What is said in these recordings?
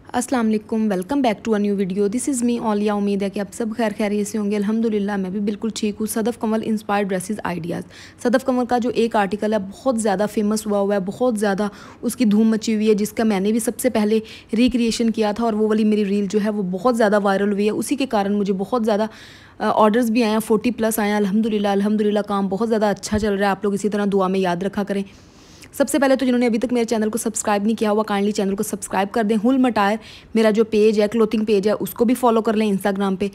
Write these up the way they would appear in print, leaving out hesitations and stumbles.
अस्सलाम वालेकुम, welcome back to a new video. This is me Olia. उम्मीद है कि आप सब खैर खैरियत से होंगे। अल्हम्दुलिल्लाह मैं भी बिल्कुल ठीक हूँ। सदफ़ कमल इंस्पायर्ड ड्रेसेस आइडियाज़। सदफ़ कमल का जो एक आर्टिकल है बहुत ज़्यादा फेमस हुआ है, बहुत ज़्यादा उसकी धूम मची हुई है, जिसका मैंने भी सबसे पहले रिक्रिएशन किया था और वो वाली मेरी रील जो है वो बहुत ज़्यादा वायरल हुई है। उसी के कारण मुझे बहुत ज़्यादा ऑर्डर्स भी आए हैं, 40+ आए हैं। अल्हम्दुलिल्लाह काम बहुत ज़्यादा अच्छा चल रहा है। आप लोग इसी तरह दुआ में याद रखा करें। सबसे पहले तो जिन्होंने अभी तक मेरे चैनल को सब्सक्राइब नहीं किया हुआ, काइंडली चैनल को सब्सक्राइब कर दें। हुल मटायर मेरा जो पेज है, क्लोथिंग पेज है, उसको भी फॉलो कर लें इंस्टाग्राम पे।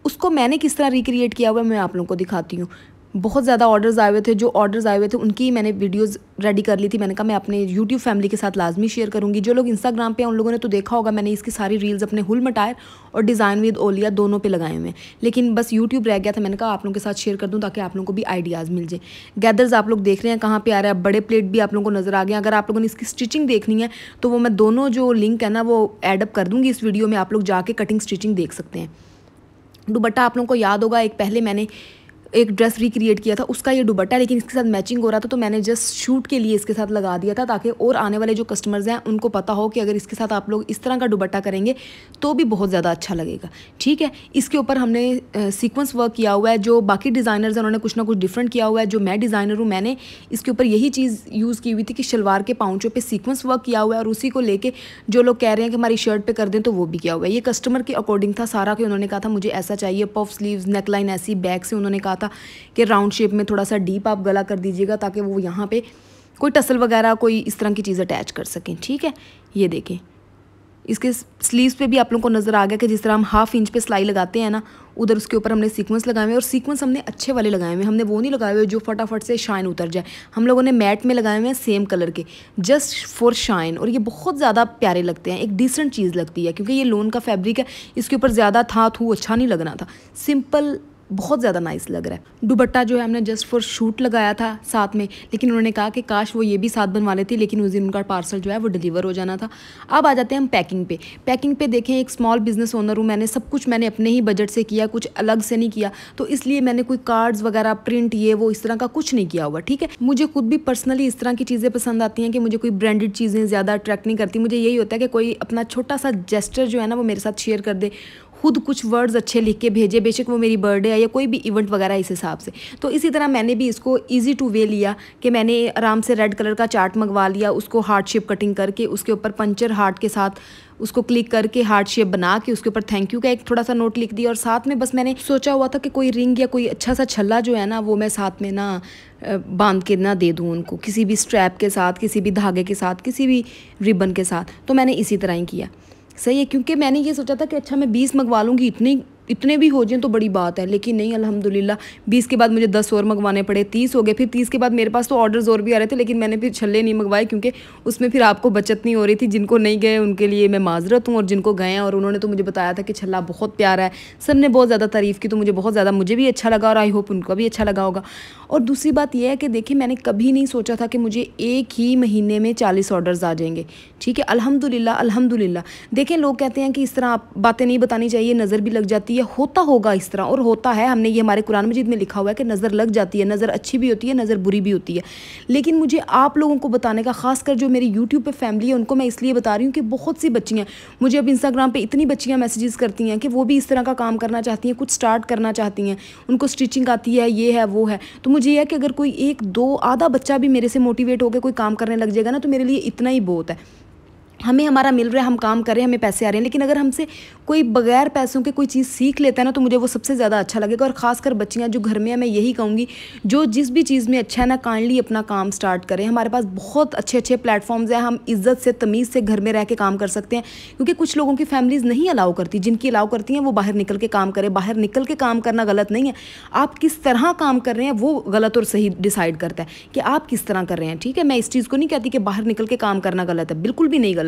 उसको मैंने किस तरह रिक्रिएट किया हुआ है मैं आप लोगों को दिखाती हूँ। बहुत ज़्यादा ऑर्डर्स आए हुए थे, जो ऑर्डर्स आए हुए थे उनकी ही मैंने वीडियोस रेडी कर ली थी। मैंने कहा मैं अपने यूट्यूब फैमिली के साथ लाजमी शेयर करूँगी। जो लोग इंस्टाग्राम पे हैं उन लोगों ने तो देखा होगा, मैंने इसकी सारी रील्स अपने हुल मटायर और डिज़ाइन विद ओलिया दोनों पे लगाए हुए हैं, लेकिन बस यूट्यूब रह गया था। मैंने कहा आप लोगों के साथ शेयर कर दूँ ताकि आप लोगों को भी आइडियाज़ मिल जाए। गैदर्स आप लोग देख रहे हैं कहाँ पर आ रहा है, बड़े प्लेट भी आप लोगों को नज़र आ गए। अगर आप लोगों ने इसकी स्टिचिंग देखनी है तो वो मैं दोनों जो लिंक है ना वो एडअप कर दूँगी इस वीडियो में, आप लोग जाके कटिंग स्टिचिंग देख सकते हैं। दुपट्टा आप लोगों को याद होगा, एक पहले मैंने एक ड्रेस रिक्रिएट किया था, उसका ये दुपट्टा, लेकिन इसके साथ मैचिंग हो रहा था तो मैंने जस्ट शूट के लिए इसके साथ लगा दिया था, ताकि और आने वाले जो कस्टमर्स हैं उनको पता हो कि अगर इसके साथ आप लोग इस तरह का दुपट्टा करेंगे तो भी बहुत ज़्यादा अच्छा लगेगा। ठीक है, इसके ऊपर हमने सीक्वेंस वर्क किया हुआ है। जो बाकी डिज़ाइनर्स हैं उन्होंने कुछ ना कुछ डिफरेंट किया हुआ है। जो मैं डिज़ाइनर हूँ, मैंने इसके ऊपर यही चीज़ यूज़ की हुई थी कि शलवार के पाउंचों पर सीक्वेंस वर्क किया हुआ है, और उसी को लेके जो लोग कह रहे हैं कि हमारी शर्ट पर कर दें तो वो भी किया हुआ है। ये कस्टमर के अकॉर्डिंग था सारा, कि उन्होंने कहा था मुझे ऐसा चाहिए, पफ स्लीव्स, नेकलाइन ऐसी, बैक से उन्होंने कहा था कि राउंड शेप में थोड़ा सा डीप आप गला कर दीजिएगा ताकि वो यहाँ पे कोई टसल वगैरह कोई इस तरह की चीज़ अटैच कर सकें। ठीक है, ये देखें इसके स्लीव्स पे भी आप लोगों को नज़र आ गया कि जिस तरह हम 1/2 इंच पे सिलाई लगाते हैं ना, उधर उसके ऊपर हमने सीक्वेंस लगाए हुए, और सीक्वेंस हमने अच्छे वाले लगाए हुए, हमने वो नहीं लगाए हुए जो फटाफट से शाइन उतर जाए। हम लोगों ने मैट में लगाए हुए हैं सेम कलर के, जस्ट फॉर शाइन, और ये बहुत ज़्यादा प्यारे लगते हैं, एक डिसेंट चीज़ लगती है, क्योंकि ये लोन का फैब्रिक है। इसके ऊपर ज़्यादा था थू अच्छा नहीं लगना था, सिंपल बहुत ज़्यादा नाइस लग रहा है। दुपट्टा जो है हमने जस्ट फॉर शूट लगाया था साथ में, लेकिन उन्होंने कहा कि काश वो ये भी साथ बनवा लेती, लेकिन उस दिन उनका पार्सल जो है वो डिलीवर हो जाना था। अब आ जाते हैं हम पैकिंग पे। पैकिंग पे देखें, एक स्मॉल बिजनेस ओनर हूँ, मैंने सब कुछ मैंने अपने ही बजट से किया, कुछ अलग से नहीं किया, तो इसलिए मैंने कोई कार्ड्स वगैरह प्रिंट ये वो इस तरह का कुछ नहीं किया हुआ। ठीक है, मुझे खुद भी पर्सनली इस तरह की चीज़ें पसंद आती हैं कि मुझे कोई ब्रांडेड चीज़ें ज़्यादा अट्रैक्ट नहीं करती। मुझे यही होता है कि कोई अपना छोटा सा जेस्चर जो है ना वो मेरे साथ शेयर कर दे, खुद कुछ वर्ड्स अच्छे लिख के भेजे, बेशक वो मेरी बर्थडे है या कोई भी इवेंट वगैरह इस हिसाब से। तो इसी तरह मैंने भी इसको ईजी टू वे लिया कि मैंने आराम से रेड कलर का चार्ट मंगवा लिया, उसको हार्ट शेप कटिंग करके उसके ऊपर पंचर हार्ट के साथ उसको क्लिक करके हार्ट शेप बना के उसके ऊपर थैंक यू का एक थोड़ा सा नोट लिख दिया, और साथ में बस मैंने सोचा हुआ था कि कोई रिंग या कोई अच्छा सा छल्ला जो है ना वो मैं साथ में ना बांध के ना दे दूँ उनको, किसी भी स्ट्रैप के साथ, किसी भी धागे के साथ, किसी भी रिबन के साथ। तो मैंने इसी तरह ही किया, सही है, क्योंकि मैंने ये सोचा था कि अच्छा मैं 20 मंगवा लूँगी, इतने भी हो जाएं तो बड़ी बात है, लेकिन नहीं, अल्हम्दुलिल्लाह 20 के बाद मुझे 10 और मंगवाने पड़े, 30 हो गए। फिर 30 के बाद मेरे पास तो ऑर्डर्स और भी आ रहे थे, लेकिन मैंने फिर छल्ले नहीं मंगवाए, क्योंकि उसमें फिर आपको बचत नहीं हो रही थी। जिनको नहीं गए उनके लिए मैं माजरत हूँ, और जिनको गए हैं और उन्होंने तो मुझे बताया था कि छल्ला बहुत प्यारा है, सब ने बहुत ज़्यादा तारीफ़ की, तो मुझे भी अच्छा लगा, और आई होप उनको भी अच्छा लगा होगा। और दूसरी बात यह है कि देखिए मैंने कभी नहीं सोचा था कि मुझे एक ही महीने में 40 ऑर्डर्स आ जाएंगे। ठीक है, अल्हम्दुलिल्लाह। देखें, लोग कहते हैं कि इस तरह आप बातें नहीं बतानी चाहिए, नज़र भी लग जाती है, होता होगा इस तरह, और होता है। हमने ये हमारे कुरान मजीद में लिखा हुआ है कि नज़र लग जाती है, नज़र अच्छी भी होती है, नज़र बुरी भी होती है। लेकिन मुझे आप लोगों को बताने का, खासकर जो मेरी यूट्यूब पे फैमिली है उनको मैं इसलिए बता रही हूँ कि बहुत सी बच्चियाँ मुझे अब इंस्टाग्राम पे इतनी बच्चियाँ मैसेजेस करती हैं कि वो भी इस तरह का काम करना चाहती हैं, कुछ स्टार्ट करना चाहती हैं, उनको स्टिचिंग आती है, ये है वो है। तो मुझे यह है कि अगर कोई एक दो आधा बच्चा भी मेरे से मोटिवेट होकर कोई काम करने लग जाएगा ना, तो मेरे लिए इतना ही बहुत है। हमें हमारा मिल रहा है, हम काम कर रहे हैं, हमें पैसे आ रहे हैं, लेकिन अगर हमसे कोई बगैर पैसों के कोई चीज़ सीख लेता है ना, तो मुझे वो सबसे ज़्यादा अच्छा लगेगा। और ख़ासकर बच्चियाँ जो घर में हैं, मैं यही कहूँगी, जो जिस भी चीज़ में अच्छा है ना, काइंडली अपना काम स्टार्ट करें। हमारे पास बहुत अच्छे अच्छे प्लेटफॉर्म्स हैं, हम इज़्ज़त से, तमीज़ से घर में रह के काम कर सकते हैं, क्योंकि कुछ लोगों की फैमिलीज़ नहीं अलाउ करती। जिनकी अलाउ करती हैं वो बाहर निकल के काम करें। बाहर निकल के काम करना गलत नहीं है, आप किस तरह काम कर रहे हैं वो गलत और सही डिसाइड करता है कि आप किस तरह कर रहे हैं। ठीक है, मैं इस चीज़ को नहीं कहती कि बाहर निकल के काम करना गलत है, बिल्कुल भी नहीं गलत।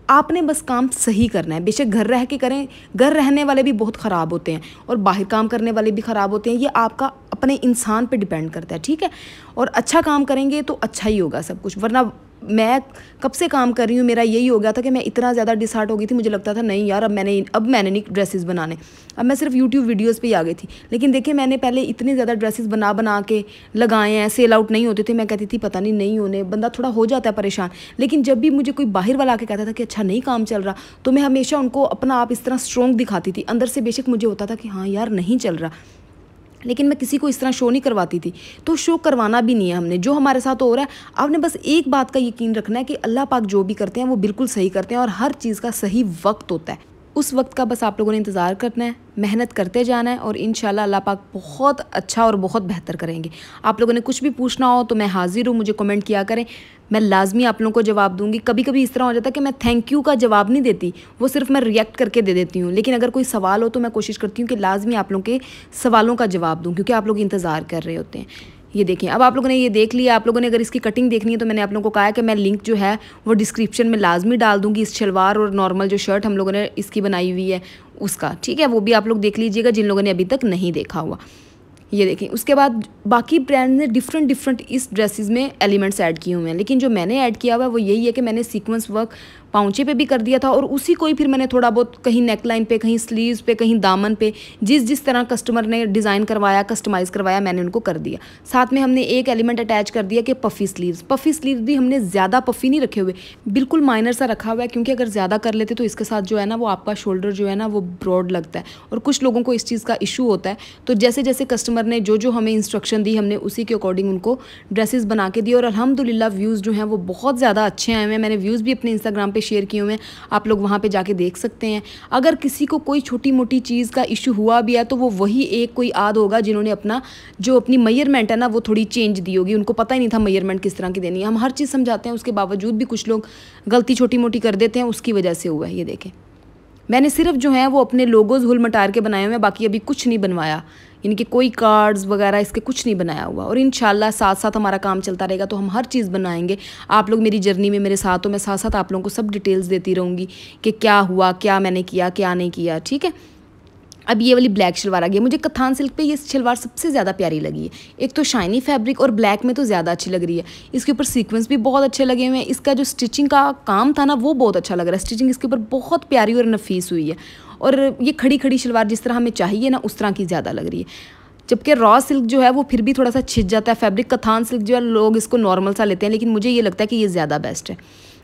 आपने बस काम सही करना है। बेशक घर रह के करें, घर रहने वाले भी बहुत ख़राब होते हैं और बाहर काम करने वाले भी ख़राब होते हैं, ये आपका अपने इंसान पे डिपेंड करता है। ठीक है, और अच्छा काम करेंगे तो अच्छा ही होगा सब कुछ, वरना मैं कब से काम कर रही हूँ, मेरा यही हो गया था कि मैं इतना ज़्यादा डिसहार्ट हो गई थी, मुझे लगता था नहीं यार अब मैंने नहीं ड्रेसेस बनाने, अब मैं सिर्फ यूट्यूब वीडियोस पे ही आ गई थी। लेकिन देखिए मैंने पहले इतने ज़्यादा ड्रेसेस बना के लगाए हैं, सेल आउट नहीं होते थे, मैं कहती थी पता नहीं होने, बंदा थोड़ा हो जाता है परेशान। लेकिन जब भी मुझे कोई बाहर वाला आके कहता था कि अच्छा नहीं काम चल रहा, तो मैं हमेशा उनको अपना आप इस तरह स्ट्रॉन्ग दिखाती थी। अंदर से बेशक मुझे होता था कि हाँ यार नहीं चल रहा, लेकिन मैं किसी को इस तरह शो नहीं करवाती थी। तो शो करवाना भी नहीं है हमने, जो हमारे साथ हो रहा है आपने बस एक बात का यकीन रखना है कि अल्लाह पाक जो भी करते हैं वो बिल्कुल सही करते हैं, और हर चीज़ का सही वक्त होता है। उस वक्त का बस आप लोगों ने इंतज़ार करना है, मेहनत करते जाना है, और इंशाल्लाह अल्लाह पाक बहुत अच्छा और बहुत बेहतर करेंगे। आप लोगों ने कुछ भी पूछना हो तो मैं हाजिर हूँ, मुझे कमेंट किया करें, मैं लाजमी आप लोगों को जवाब दूंगी। कभी कभी इस तरह हो जाता है कि मैं थैंक यू का जवाब नहीं देती, वो सिर्फ मैं रिएक्ट करके दे देती हूँ। लेकिन अगर कोई सवाल हो तो मैं कोशिश करती हूँ कि लाजमी आप लोगों के सवालों का जवाब दूँ, क्योंकि आप लोग इंतज़ार कर रहे होते हैं। ये देखें, अब आप लोगों ने ये देख लिया। आप लोगों ने अगर इसकी कटिंग देखनी है तो मैंने आप लोगों को कहा है कि मैं लिंक जो है वो डिस्क्रिप्शन में लाजमी डाल दूंगी, इस शलवार और नॉर्मल जो शर्ट हम लोगों ने इसकी बनाई हुई है उसका, ठीक है, वो भी आप लोग देख लीजिएगा जिन लोगों ने अभी तक नहीं देखा हुआ। ये देखें, उसके बाद बाकी ब्रांड ने डिफरेंट इस ड्रेसेस में एलिमेंट्स ऐड किए हुए हैं, लेकिन जो मैंने ऐड किया हुआ है वो यही है कि मैंने सीक्वेंस वर्क पाउंचे पे भी कर दिया था, और उसी को ही फिर मैंने थोड़ा बहुत कहीं नेकलाइन पे, कहीं स्लीव्स पे, कहीं दामन पे, जिस तरह कस्टमर ने डिज़ाइन करवाया, कस्टमाइज़ करवाया, मैंने उनको कर दिया। साथ में हमने एक एलिमेंट अटैच कर दिया कि पफ़ी स्लीव्स भी हमने ज़्यादा पफ़ी नहीं रखे हुए, बिल्कुल माइनर सा रखा हुआ है, क्योंकि अगर ज़्यादा कर लेते तो इसके साथ जो है ना वो आपका शोल्डर जो है ना वो ब्रॉड लगता है, और कुछ लोगों को इस चीज़ का इशू होता है। तो जैसे जैसे कस्टमर ने जो हमें इंस्ट्रक्शन दी, हमने उसी के अकॉर्डिंग उनको ड्रेसेस बना के दिए, और अल्हम्दुलिल्लाह व्यूज़ जो हैं वो बहुत ज़्यादा अच्छे आए हुए हैं। मैंने व्यूज़ भी अपने इंस्टाग्राम पे शेयर किए हुए हैं, आप लोग वहाँ पे जाके देख सकते हैं। अगर किसी को कोई छोटी मोटी चीज़ का इशू हुआ भी है तो वो वही एक कोई आद होगा जिन्होंने अपनी मेजरमेंट है ना वो थोड़ी चेंज दी होगी, उनको पता ही नहीं था मेजरमेंट किस तरह की देनी है। हम हर चीज़ समझाते हैं, उसके बावजूद भी कुछ लोग गलती छोटी मोटी कर देते हैं, उसकी वजह से हुआ है। ये देखें, मैंने सिर्फ जो है वो अपने लोगोज हुल मटार के बनाए हुए हैं, बाकी अभी कुछ नहीं बनवाया, यानी कि कोई कार्ड्स वगैरह इसके कुछ नहीं बनाया हुआ। और इंशाल्लाह साथ साथ हमारा काम चलता रहेगा तो हम हर चीज़ बनाएंगे। आप लोग मेरी जर्नी में मेरे साथ हो, मैं साथ साथ आप लोगों को सब डिटेल्स देती रहूँगी कि क्या हुआ, क्या मैंने किया, क्या नहीं किया, ठीक है। अब ये वाली ब्लैक शलवार आ गई, मुझे कथान सिल्क पे ये शलवार सबसे ज़्यादा प्यारी लगी है। एक तो शाइनी फैब्रिक और ब्लैक में तो ज़्यादा अच्छी लग रही है। इसके ऊपर सीक्वेंस भी बहुत अच्छे लगे हुए हैं, इसका जो स्टिचिंग का काम था ना वो बहुत अच्छा लग रहा है। स्टिचिंग इसके ऊपर बहुत प्यारी और नफीस हुई है, और ये खड़ी खड़ी शलवार जिस तरह हमें चाहिए ना उस तरह की ज़्यादा लग रही है। जबकि रॉ सिल्क जो है वो फिर भी थोड़ा सा छिज जाता है फैब्रिक, कथान सिल्क जो है लोग इसको नॉर्मल सा लेते हैं, लेकिन मुझे ये लगता है कि ये ज़्यादा बेस्ट है।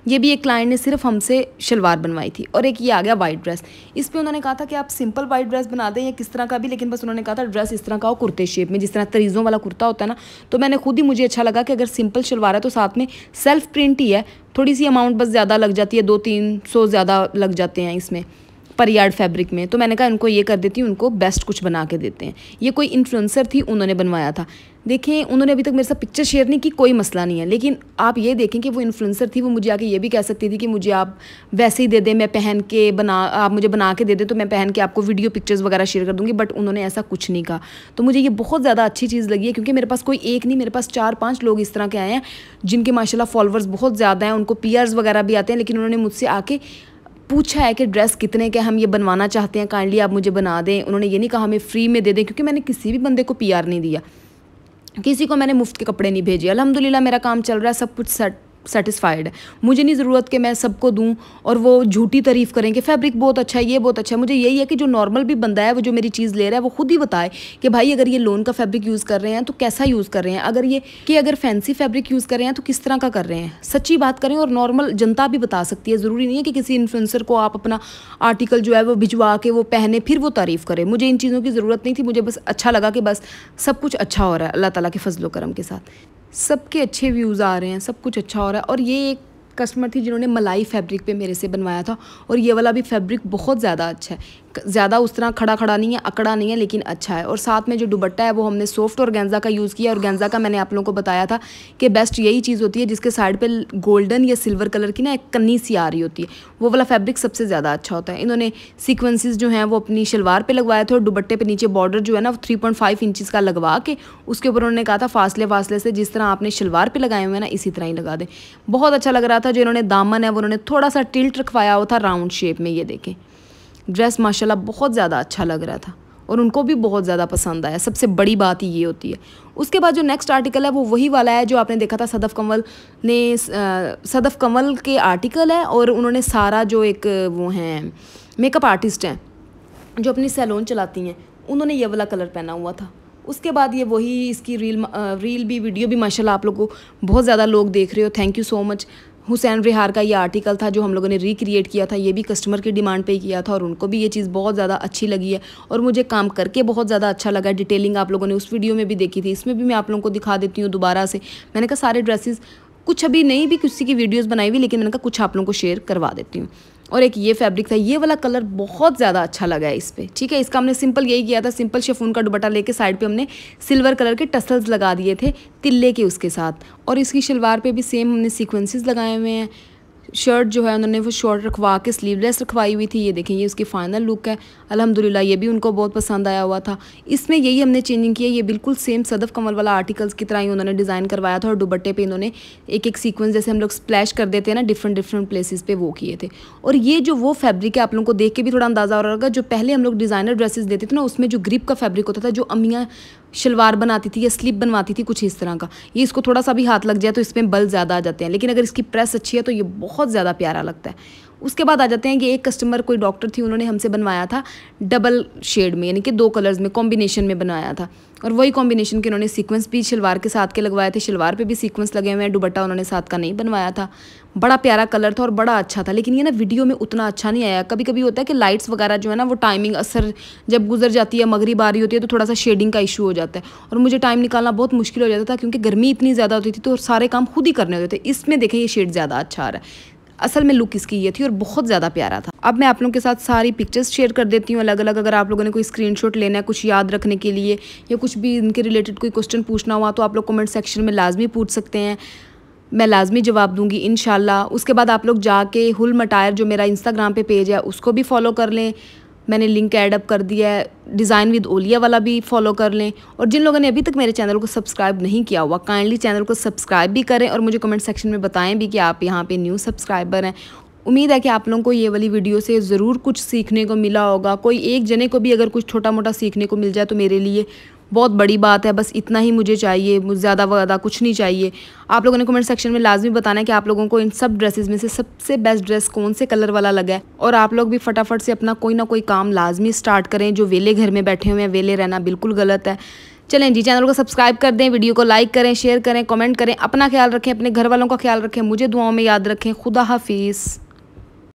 ये भी एक क्लाइंट ने सिर्फ हमसे शलवार बनवाई थी। और एक ये आ गया वाइट ड्रेस, इस पे उन्होंने कहा था कि आप सिंपल वाइट ड्रेस बना दें या किस तरह का भी, लेकिन बस उन्होंने कहा था ड्रेस इस तरह का हो कुर्ते शेप में, जिस तरह तरीज़ों वाला कुर्ता होता है ना। तो मैंने खुद ही, मुझे अच्छा लगा कि अगर सिंपल शलवार है तो साथ में सेल्फ प्रिंट ही है, थोड़ी सी अमाउंट बस ज़्यादा लग जाती है, 200-300 ज़्यादा लग जाते हैं इसमें पर यार्ड फैब्रिक में। तो मैंने कहा इनको ये कर देती हूँ, उनको बेस्ट कुछ बना के देते हैं। ये कोई इन्फ्लुएंसर थी, उन्होंने बनवाया था। देखें, उन्होंने अभी तक मेरे साथ पिक्चर शेयर नहीं की, कोई मसला नहीं है, लेकिन आप ये देखें कि वो इन्फ्लुएंसर थी, वो मुझे आके ये भी कह सकती थी कि मुझे आप वैसे ही दे दें, मैं पहन के आप मुझे बना के दे दें तो मैं पहन के आपको वीडियो पिक्चर्स वगैरह शेयर कर दूँगी, बट उन्होंने ऐसा कुछ नहीं कहा। तो मुझे ये बहुत ज़्यादा अच्छी चीज़ लगी है, क्योंकि मेरे पास कोई एक नहीं, मेरे पास 4-5 लोग इस तरह के आए हैं जिनके माशाल्लाह फॉलोवर्स बहुत ज़्यादा हैं, उनको पीआर्स वगैरह भी आते हैं, लेकिन उन्होंने मुझसे आके पूछा है कि ड्रेस कितने के हम ये बनवाना चाहते हैं, काइंडली आप मुझे बना दें। उन्होंने ये नहीं कहा हमें फ्री में दे दें, क्योंकि मैंने किसी भी बंदे को पीआर नहीं दिया, किसी को मैंने मुफ्त के कपड़े नहीं भेजे। अल्हम्दुलिल्लाह मेरा काम चल रहा है, सब कुछ सेटिस्फाइड है। मुझे नहीं ज़रूरत कि मैं सबको दूं और वो झूठी तारीफ़ करें कि फैब्रिक बहुत अच्छा है, ये बहुत अच्छा है। मुझे यही है कि जो नॉर्मल भी बंदा है, वो जो मेरी चीज़ ले रहा है, वो खुद ही बताए कि भाई अगर ये लोन का फैब्रिक यूज़ कर रहे हैं तो कैसा यूज़ कर रहे हैं, अगर फैंसी फैब्रिक यूज़ कर रहे हैं तो किस तरह का कर रहे हैं। सच्ची बात करें, और नॉर्मल जनता भी बता सकती है। ज़रूरी नहीं है कि किसी इन्फ्लुएंसर को आप अपना आर्टिकल जो है वो भिजवा के वो पहने फिर वो तारीफ़ करे। मुझे इन चीज़ों की ज़रूरत नहीं थी, मुझे बस अच्छा लगा कि बस सब कुछ अच्छा हो रहा है अल्लाह ताला के फजलो करम के साथ, सबके अच्छे व्यूज़ आ रहे हैं, सब कुछ अच्छा हो रहा है। और ये एक कस्टमर थी जिन्होंने मलाई फैब्रिक पे मेरे से बनवाया था, और ये वाला भी फैब्रिक बहुत ज़्यादा अच्छा है, ज़्यादा उस तरह खड़ा नहीं है, अकड़ा नहीं है, लेकिन अच्छा है। और साथ में जो दुपट्टा है वो हमने सॉफ्ट और गेंजा का यूज़ किया। और गेंजा का मैंने आप लोगों को बताया था कि बेस्ट यही चीज़ होती है जिसके साइड पे गोल्डन या सिल्वर कलर की ना एक कन्नी सी आ रही होती है, वो वाला फैब्रिक सबसे ज़्यादा अच्छा होता है। इन्होंने सीक्वेंसेस जो हैं वो अपनी शलवार पे लगवाए थे, और दुपट्टे पे नीचे बॉर्डर जो है ना वो 3.5 इंचज़ का लगवा के उसके ऊपर उन्होंने कहा था फासले से जिस तरह आपने शलवार पे लगाए हुए हैं ना इसी तरह ही लगा दें। बहुत अच्छा लग रहा था। जो इन्होंने दामन है वो उन्होंने थोड़ा सा टिल्ट रखवाया हुआ था राउंड शेप में। ये देखें, ड्रेस माशाल्लाह बहुत ज़्यादा अच्छा लग रहा था, और उनको भी बहुत ज़्यादा पसंद आया। सबसे बड़ी बात ही ये होती है। उसके बाद जो नेक्स्ट आर्टिकल है वो वही वाला है जो आपने देखा था सदफ़ कंवल ने, सदफ़ कंवल के आर्टिकल है और उन्होंने सारा जो एक वो हैं मेकअप आर्टिस्ट हैं जो अपनी सैलून चलाती हैं, उन्होंने ये वाला कलर पहना हुआ था। उसके बाद ये वही इसकी रील भी वीडियो भी माशाल्लाह आप लोगों को बहुत ज़्यादा लोग देख रहे हो, thank you so much. Hussain रिहार का ये आर्टिकल था जो हम लोगों ने रिक्रिएट किया था, ये भी कस्टमर की डिमांड पे किया था और उनको भी ये चीज़ बहुत ज़्यादा अच्छी लगी है और मुझे काम करके बहुत ज़्यादा अच्छा लगा। डिटेलिंग आप लोगों ने उस वीडियो में भी देखी थी, इसमें भी मैं आप लोगों को दिखा देती हूँ दोबारा से। मैंने कहा सारे ड्रेसेस कुछ अभी नहीं भी किसी की वीडियोस बनाई हुई, लेकिन मैंने कहा कुछ आप लोगों को शेयर करवा देती हूँ। और एक ये फैब्रिक था, ये वाला कलर बहुत ज़्यादा अच्छा लगा है इस पर, ठीक है। इसका हमने सिंपल यही किया था, सिंपल शिफॉन का दुपट्टा लेके साइड पे हमने सिल्वर कलर के टसल्स लगा दिए थे तिल्ले के उसके साथ, और इसकी शलवार पे भी सेम हमने सीक्वेंसेस लगाए हुए हैं। शर्ट जो है उन्होंने वो शॉर्ट रखवा के स्लीवलेस रखवाई हुई थी। ये देखें, ये उसकी फाइनल लुक है अल्हम्दुलिल्लाह, ये भी उनको बहुत पसंद आया हुआ था। इसमें यही हमने चेंजिंग की है, ये बिल्कुल सेम सदफ़ कंवल वाला आर्टिकल्स की तरह ही उन्होंने डिज़ाइन करवाया था और दुपट्टे पे इन्होंने एक एक सीक्वेंस जैसे हम लोग स्प्लैश कर देते हैं ना डिफरेंट प्लेसेस पे, वो किए थे। और ये जो वो फैब्रिक है आप लोगों को देख के भी थोड़ा अंदाज़ा हो रहा होगा, जो पहले हम लोग डिज़ाइनर ड्रेसेस देते थे ना उसमें जो ग्रिप का फैब्रिक होता था, जो अम्मियाँ शलवार बनाती थी या स्लिप बनवाती थी कुछ इस तरह का, ये इसको थोड़ा सा भी हाथ लग जाए तो इसमें बल ज़्यादा आ जाते हैं, लेकिन अगर इसकी प्रेस अच्छी है तो ये बहुत ज़्यादा प्यारा लगता है। उसके बाद आ जाते हैं कि एक कस्टमर कोई डॉक्टर थी, उन्होंने हमसे बनवाया था डबल शेड में, यानी कि 2 कलर्स में कॉम्बिनेशन में बनाया था, और वही कॉम्बिनेशन के उन्होंने सीक्वेंस भी शलवार के साथ के लगवाए थे। शलवार पे भी सीक्वेंस लगे हुए हैं, दुपट्टा उन्होंने साथ का नहीं बनवाया था। बड़ा प्यारा कलर था और बड़ा अच्छा था, लेकिन ये ना वीडियो में उतना अच्छा नहीं आया। कभी कभी होता है कि लाइट्स वगैरह जो है ना वो टाइमिंग असर जब गुजर जाती है, मगरिब आ रही होती है, तो थोड़ा सा शेडिंग का इशू हो जाता है और मुझे टाइम निकालना बहुत मुश्किल हो जाता था क्योंकि गर्मी इतनी ज़्यादा होती थी तो सारे काम खुद ही करने होते थे। इसमें देखें ये शेड ज़्यादा अच्छा आ रहा है, असल में लुक इसकी ये थी और बहुत ज़्यादा प्यारा था। अब मैं आप लोगों के साथ सारी पिक्चर्स शेयर कर देती हूँ अलग अलग। अगर आप लोगों ने कोई स्क्रीनशॉट लेना है कुछ याद रखने के लिए या कुछ भी इनके रिलेटेड कोई क्वेश्चन पूछना हुआ तो आप लोग कमेंट सेक्शन में लाजमी पूछ सकते हैं, मैं लाजमी जवाब दूंगी इंशाल्लाह। उसके बाद आप लोग जाके हुल मटायर जो मेरा इंस्टाग्राम पे पेज है उसको भी फॉलो कर लें, मैंने लिंक ऐड अप कर दिया है। डिज़ाइन विद ओलिया वाला भी फॉलो कर लें, और जिन लोगों ने अभी तक मेरे चैनल को सब्सक्राइब नहीं किया हुआ काइंडली चैनल को सब्सक्राइब भी करें और मुझे कमेंट सेक्शन में बताएं भी कि आप यहाँ पे न्यू सब्सक्राइबर हैं। उम्मीद है कि आप लोगों को ये वाली वीडियो से ज़रूर कुछ सीखने को मिला होगा। कोई एक जने को भी अगर कुछ छोटा मोटा सीखने को मिल जाए तो मेरे लिए बहुत बड़ी बात है। बस इतना ही मुझे चाहिए, मुझे ज़्यादा कुछ नहीं चाहिए। आप लोगों ने कमेंट सेक्शन में लाजमी बताना है कि आप लोगों को इन सब ड्रेसेस में से सबसे बेस्ट ड्रेस कौन से कलर वाला लगा है, और आप लोग भी फटाफट से अपना कोई ना कोई काम लाजमी स्टार्ट करें। जो वेले घर में बैठे हुए हैं, वेले रहना बिल्कुल गलत है। चलें जी, चैनल को सब्सक्राइब कर दें, वीडियो को लाइक करें, शेयर करें, कमेंट करें। अपना ख्याल रखें, अपने घर वालों का ख्याल रखें, मुझे दुआओं में याद रखें। खुदा हाफिज़।